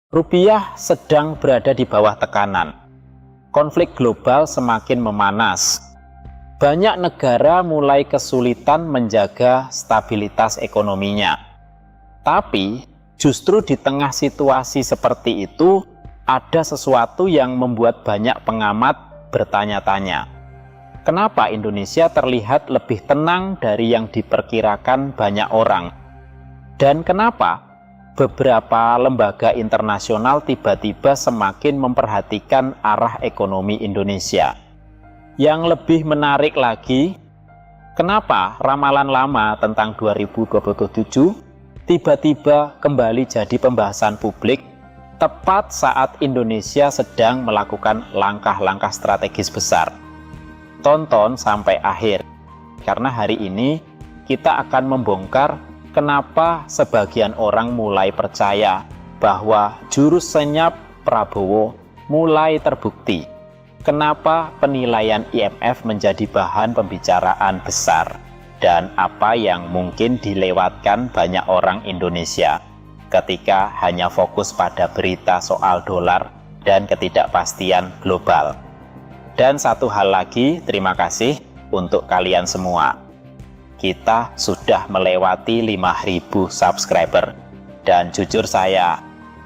Rupiah sedang berada di bawah tekanan. Konflik global semakin memanas. Banyak negara mulai kesulitan menjaga stabilitas ekonominya. Tapi justru di tengah situasi seperti itu, ada sesuatu yang membuat banyak pengamat bertanya-tanya. Kenapa Indonesia terlihat lebih tenang dari yang diperkirakan banyak orang? Dan kenapa beberapa lembaga internasional tiba-tiba semakin memperhatikan arah ekonomi Indonesia? Yang lebih menarik lagi, kenapa ramalan lama tentang 2027 tiba-tiba kembali jadi pembahasan publik tepat saat Indonesia sedang melakukan langkah-langkah strategis besar? Tonton sampai akhir, karena hari ini kita akan membongkar kenapa sebagian orang mulai percaya bahwa jurus senyap Prabowo mulai terbukti. Kenapa penilaian IMF menjadi bahan pembicaraan besar, dan apa yang mungkin dilewatkan banyak orang Indonesia ketika hanya fokus pada berita soal dolar dan ketidakpastian global. Dan satu hal lagi, terima kasih untuk kalian semua. Kita sudah melewati 5.000 subscriber, dan jujur saya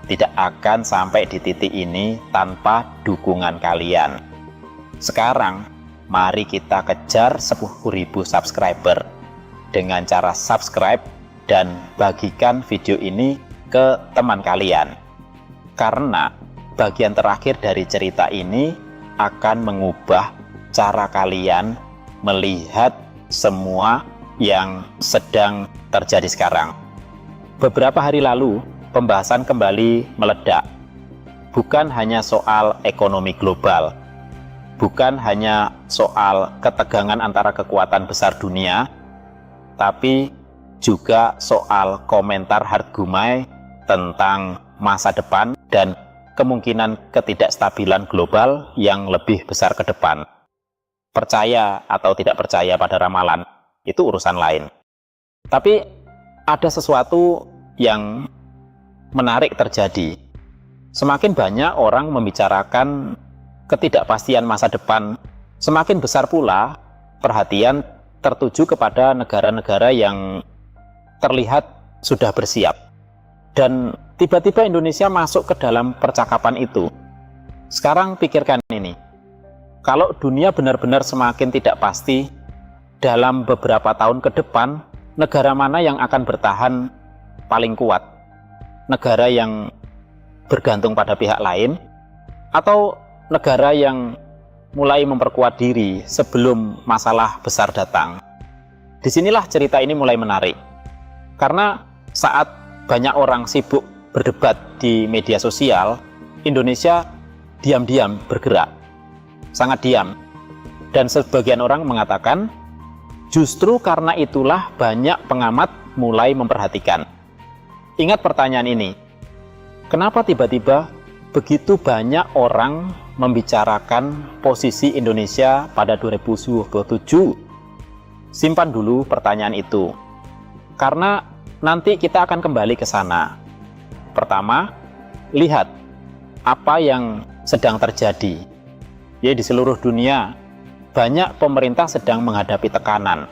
tidak akan sampai di titik ini tanpa dukungan kalian. Sekarang mari kita kejar 10.000 subscriber dengan cara subscribe dan bagikan video ini ke teman kalian, karena bagian terakhir dari cerita ini akan mengubah cara kalian melihat semua yang sedang terjadi sekarang. Beberapa hari lalu, pembahasan kembali meledak. Bukan hanya soal ekonomi global, bukan hanya soal ketegangan antara kekuatan besar dunia, tapi juga soal komentar Hartgumai tentang masa depan dan kemungkinan ketidakstabilan global yang lebih besar ke depan. Percaya atau tidak percaya pada ramalan, itu urusan lain. Tapi ada sesuatu yang menarik terjadi. Semakin banyak orang membicarakan ketidakpastian masa depan, semakin besar pula perhatian tertuju kepada negara-negara yang terlihat sudah bersiap. Dan tiba-tiba Indonesia masuk ke dalam percakapan itu. Sekarang pikirkan ini, kalau dunia benar-benar semakin tidak pasti, dalam beberapa tahun ke depan, negara mana yang akan bertahan paling kuat? Negara yang bergantung pada pihak lain, atau negara yang mulai memperkuat diri sebelum masalah besar datang? Disinilah cerita ini mulai menarik. Karena saat banyak orang sibuk berdebat di media sosial, Indonesia diam-diam bergerak, sangat diam. Dan sebagian orang mengatakan, justru karena itulah banyak pengamat mulai memperhatikan. Ingat pertanyaan ini, kenapa tiba-tiba begitu banyak orang membicarakan posisi Indonesia pada 2027? Simpan dulu pertanyaan itu, karena nanti kita akan kembali ke sana. Pertama, lihat apa yang sedang terjadi. Ya, di seluruh dunia, banyak pemerintah sedang menghadapi tekanan.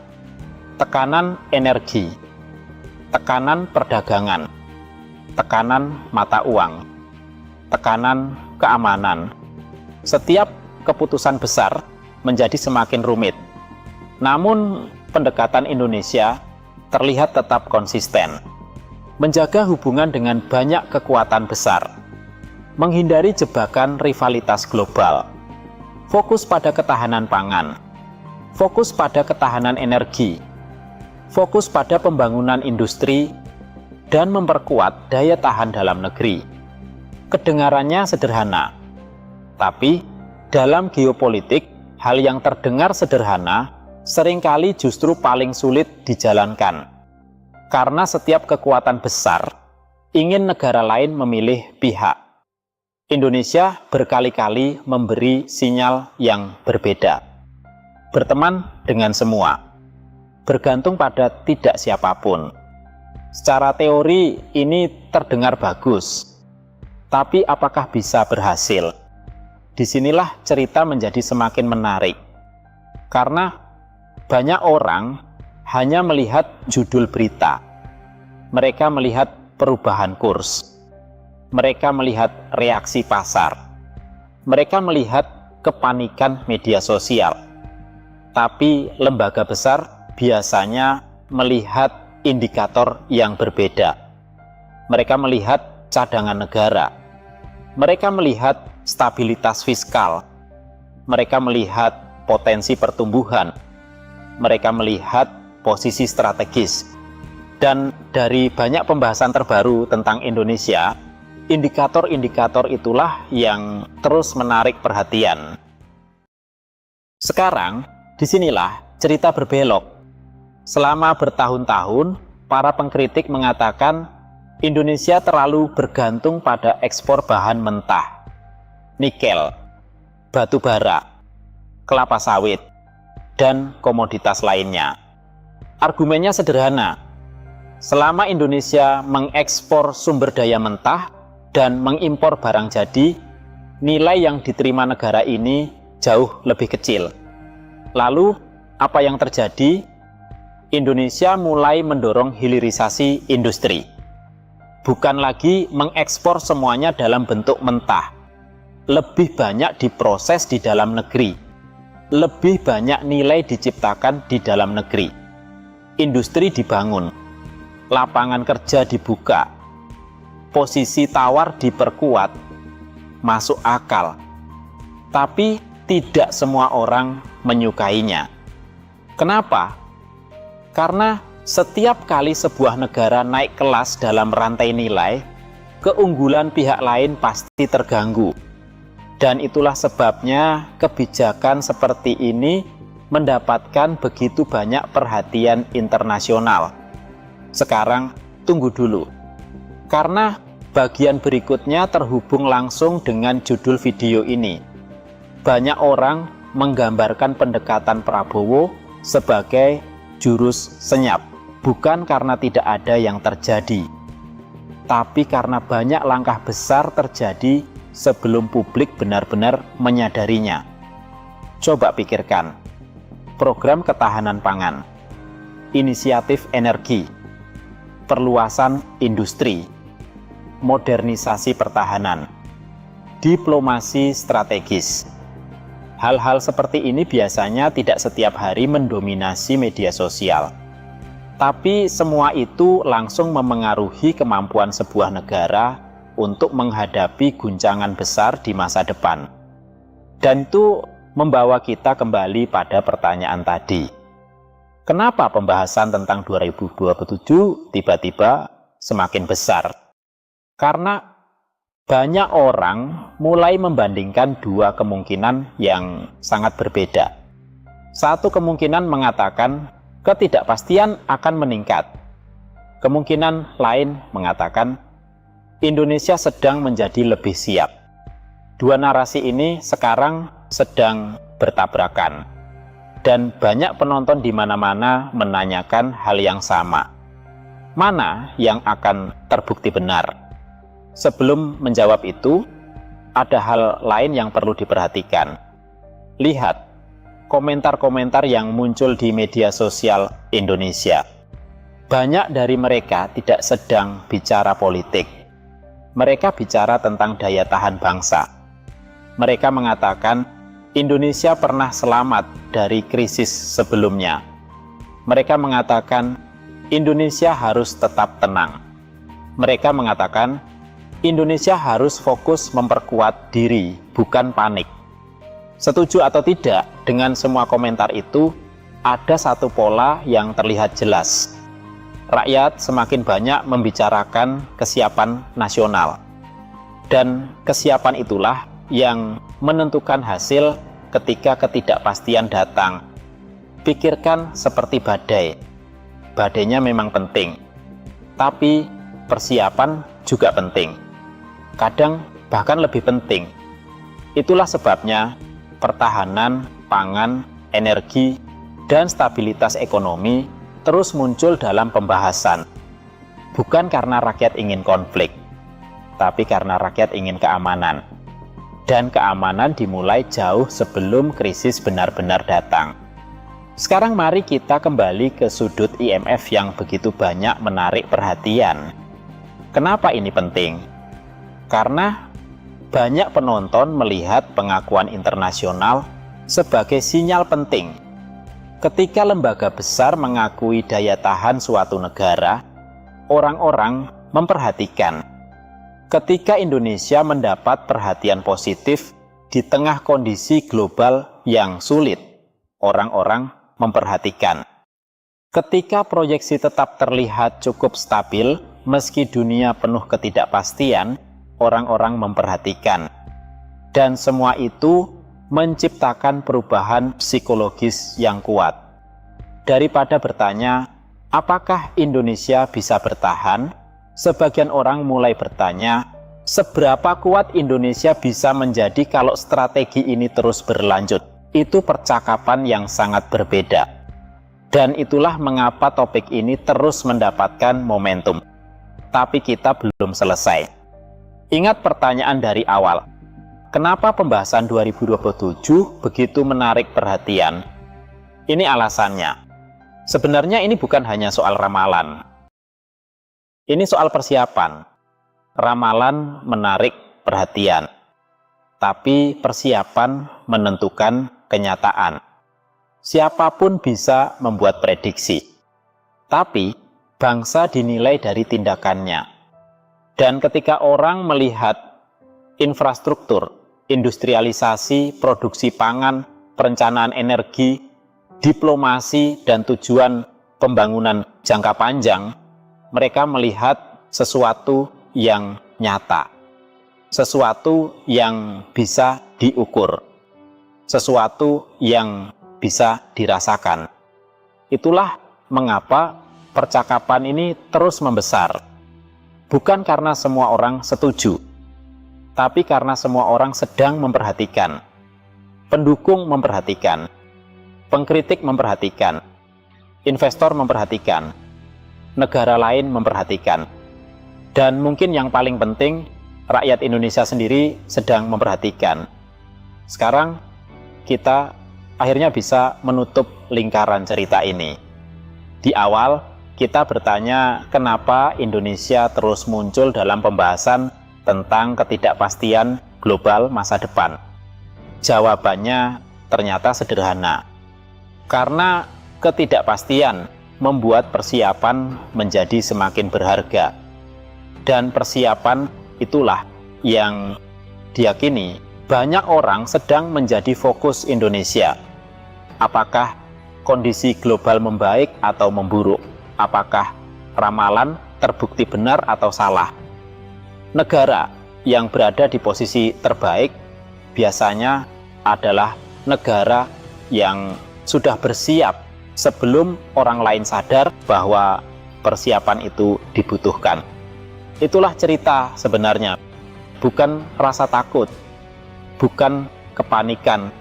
Tekanan energi, tekanan perdagangan, tekanan mata uang, tekanan keamanan. Setiap keputusan besar menjadi semakin rumit. Namun, pendekatan Indonesia terlihat tetap konsisten. Menjaga hubungan dengan banyak kekuatan besar, menghindari jebakan rivalitas global, fokus pada ketahanan pangan, fokus pada ketahanan energi, fokus pada pembangunan industri, dan memperkuat daya tahan dalam negeri. Kedengarannya sederhana, tapi dalam geopolitik, hal yang terdengar sederhana seringkali justru paling sulit dijalankan. Karena setiap kekuatan besar ingin negara lain memilih pihak. Indonesia berkali-kali memberi sinyal yang berbeda. Berteman dengan semua, bergantung pada tidak siapapun. Secara teori ini terdengar bagus, Tapi apakah bisa berhasil? Disinilah cerita menjadi semakin menarik. Karena banyak orang hanya melihat judul berita. Mereka melihat perubahan kurs. Mereka melihat reaksi pasar. Mereka melihat kepanikan media sosial. Tapi lembaga besar biasanya melihat indikator yang berbeda. Mereka melihat cadangan negara. Mereka melihat stabilitas fiskal. Mereka melihat potensi pertumbuhan. Mereka melihat posisi strategis. Dan dari banyak pembahasan terbaru tentang Indonesia, indikator-indikator itulah yang terus menarik perhatian. Sekarang, disinilah cerita berbelok. Selama bertahun-tahun, para pengkritik mengatakan Indonesia terlalu bergantung pada ekspor bahan mentah, nikel, batu bara, kelapa sawit, dan komoditas lainnya. Argumennya sederhana. Selama Indonesia mengekspor sumber daya mentah dan mengimpor barang jadi, nilai yang diterima negara ini jauh lebih kecil. Lalu, apa yang terjadi? Indonesia mulai mendorong hilirisasi industri. Bukan lagi mengekspor semuanya dalam bentuk mentah. Lebih banyak diproses di dalam negeri. Lebih banyak nilai diciptakan di dalam negeri. Industri dibangun. Lapangan kerja dibuka. Posisi tawar diperkuat. Masuk akal. Tapi tidak semua orang menyukainya. Kenapa? Karena setiap kali sebuah negara naik kelas dalam rantai nilai, keunggulan pihak lain pasti terganggu. Dan itulah sebabnya kebijakan seperti ini mendapatkan begitu banyak perhatian internasional. Sekarang tunggu dulu. Karena bagian berikutnya terhubung langsung dengan judul video ini. Banyak orang menggambarkan pendekatan Prabowo sebagai jurus senyap, bukan karena tidak ada yang terjadi, tapi karena banyak langkah besar terjadi sebelum publik benar-benar menyadarinya. Coba pikirkan, program ketahanan pangan, inisiatif energi, perluasan industri, modernisasi pertahanan, diplomasi strategis. Hal-hal seperti ini biasanya tidak setiap hari mendominasi media sosial. Tapi semua itu langsung memengaruhi kemampuan sebuah negara untuk menghadapi guncangan besar di masa depan. Dan itu membawa kita kembali pada pertanyaan tadi. Kenapa pembahasan tentang 2027 tiba-tiba semakin besar? Karena banyak orang mulai membandingkan dua kemungkinan yang sangat berbeda. Satu kemungkinan mengatakan ketidakpastian akan meningkat. Kemungkinan lain mengatakan Indonesia sedang menjadi lebih siap. Dua narasi ini sekarang sedang bertabrakan. Dan banyak penonton di mana-mana menanyakan hal yang sama. Mana yang akan terbukti benar? Sebelum menjawab itu, ada hal lain yang perlu diperhatikan. Lihat komentar-komentar yang muncul di media sosial Indonesia. Banyak dari mereka tidak sedang bicara politik. Mereka bicara tentang daya tahan bangsa. Mereka mengatakan Indonesia pernah selamat dari krisis sebelumnya. Mereka mengatakan Indonesia harus tetap tenang. Mereka mengatakan Indonesia harus fokus memperkuat diri, bukan panik. Setuju atau tidak dengan semua komentar itu, ada satu pola yang terlihat jelas. Rakyat semakin banyak membicarakan kesiapan nasional. Dan kesiapan itulah yang menentukan hasil ketika ketidakpastian datang. Pikirkan seperti badai. Badainya memang penting, tapi persiapan juga penting. Kadang bahkan lebih penting. Itulah sebabnya pertahanan, pangan, energi, dan stabilitas ekonomi terus muncul dalam pembahasan. Bukan karena rakyat ingin konflik, tapi karena rakyat ingin keamanan. Dan keamanan dimulai jauh sebelum krisis benar-benar datang. Sekarang mari kita kembali ke sudut IMF yang begitu banyak menarik perhatian. Kenapa ini penting? Karena banyak penonton melihat pengakuan internasional sebagai sinyal penting. Ketika lembaga besar mengakui daya tahan suatu negara, orang-orang memperhatikan. Ketika Indonesia mendapat perhatian positif di tengah kondisi global yang sulit, orang-orang memperhatikan. Ketika proyeksi tetap terlihat cukup stabil, meski dunia penuh ketidakpastian, orang-orang memperhatikan. Dan semua itu menciptakan perubahan psikologis yang kuat. Daripada bertanya, apakah Indonesia bisa bertahan? Sebagian orang mulai bertanya, seberapa kuat Indonesia bisa menjadi kalau strategi ini terus berlanjut? Itu percakapan yang sangat berbeda. Dan itulah mengapa topik ini terus mendapatkan momentum. Tapi kita belum selesai. Ingat pertanyaan dari awal. Kenapa pembahasan 2027 begitu menarik perhatian? Ini alasannya. Sebenarnya ini bukan hanya soal ramalan. Ini soal persiapan. Ramalan menarik perhatian, tapi persiapan menentukan kenyataan. Siapapun bisa membuat prediksi, tapi bangsa dinilai dari tindakannya. Dan ketika orang melihat infrastruktur, industrialisasi, produksi pangan, perencanaan energi, diplomasi, dan tujuan pembangunan jangka panjang, mereka melihat sesuatu yang nyata, sesuatu yang bisa diukur, sesuatu yang bisa dirasakan. Itulah mengapa percakapan ini terus membesar. Bukan karena semua orang setuju, tapi karena semua orang sedang memperhatikan. Pendukung memperhatikan, pengkritik memperhatikan, investor memperhatikan, negara lain memperhatikan, dan mungkin yang paling penting, rakyat Indonesia sendiri sedang memperhatikan. Sekarang kita akhirnya bisa menutup lingkaran cerita ini. Di awal kita bertanya kenapa Indonesia terus muncul dalam pembahasan tentang ketidakpastian global masa depan. Jawabannya ternyata sederhana. Karena ketidakpastian membuat persiapan menjadi semakin berharga. Dan persiapan itulah yang diyakini banyak orang sedang menjadi fokus Indonesia. Apakah kondisi global membaik atau memburuk? Apakah ramalan terbukti benar atau salah? Negara yang berada di posisi terbaik biasanya adalah negara yang sudah bersiap sebelum orang lain sadar bahwa persiapan itu dibutuhkan. Itulah cerita sebenarnya, bukan rasa takut, bukan kepanikan,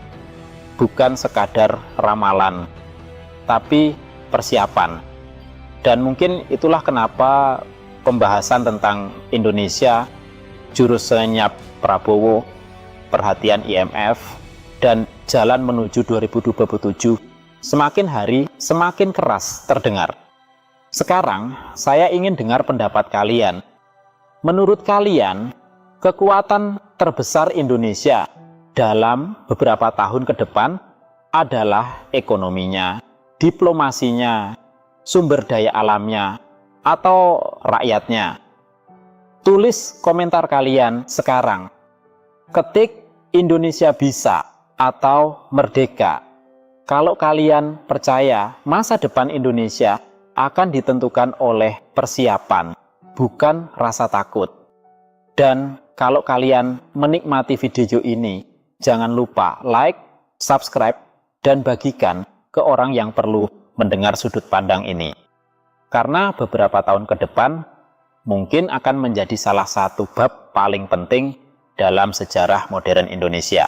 bukan sekadar ramalan, tapi persiapan. Dan mungkin itulah kenapa pembahasan tentang Indonesia, jurus senyap Prabowo, perhatian IMF, dan jalan menuju 2027 semakin hari semakin keras terdengar. Sekarang saya ingin dengar pendapat kalian. Menurut kalian, kekuatan terbesar Indonesia dalam beberapa tahun ke depan adalah ekonominya, diplomasinya, sumber daya alamnya, atau rakyatnya? Tulis komentar kalian sekarang. Ketik Indonesia bisa atau merdeka. Kalau kalian percaya masa depan Indonesia akan ditentukan oleh persiapan, bukan rasa takut. Dan kalau kalian menikmati video ini, jangan lupa like, subscribe, dan bagikan ke orang yang perlu mendengar sudut pandang ini. Karena beberapa tahun ke depan, mungkin akan menjadi salah satu bab paling penting dalam sejarah modern Indonesia.